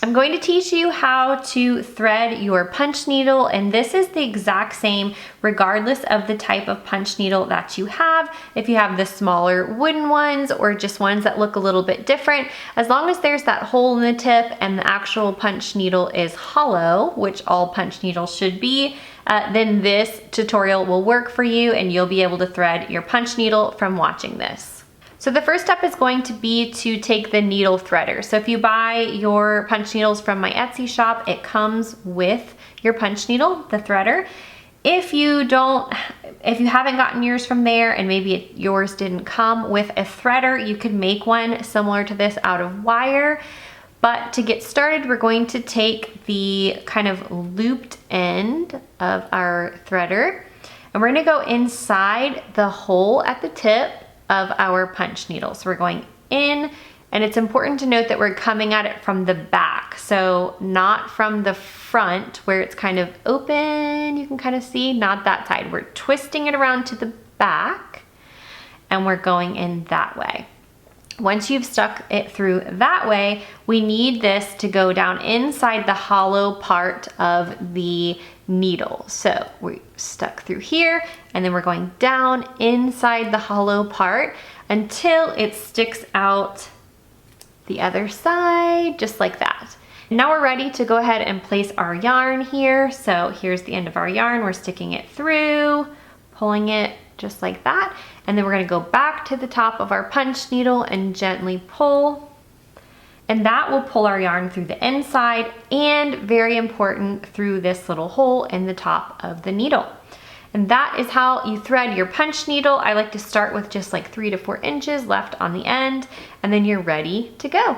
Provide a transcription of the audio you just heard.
I'm going to teach you how to thread your punch needle, and this is the exact same regardless of the type of punch needle that you have. If you have the smaller wooden ones or just ones that look a little bit different, as long as there's that hole in the tip and the actual punch needle is hollow, which all punch needles should be, then this tutorial will work for you and you'll be able to thread your punch needle from watching this. So the first step is going to be to take the needle threader. So if you buy your punch needles from my Etsy shop, it comes with your punch needle, the threader. If you haven't gotten yours from there and maybe yours didn't come with a threader, you could make one similar to this out of wire. But to get started, we're going to take the kind of looped end of our threader and we're gonna go inside the hole at the tip of our punch needle. So we're going in, and it's important to note that we're coming at it from the back. So not from the front where it's kind of open, you can kind of see, not that side. We're twisting it around to the back and we're going in that way. Once you've stuck it through that way, we need this to go down inside the hollow part of the needle. So we stuck through here and then we're going down inside the hollow part until it sticks out the other side, just like that. Now we're ready to go ahead and place our yarn here. So here's the end of our yarn. We're sticking it through, pulling it just like that. And then we're gonna go back to the top of our punch needle and gently pull. And that will pull our yarn through the inside and, very important, through this little hole in the top of the needle. And that is how you thread your punch needle. I like to start with just like 3 to 4 inches left on the end, and then you're ready to go.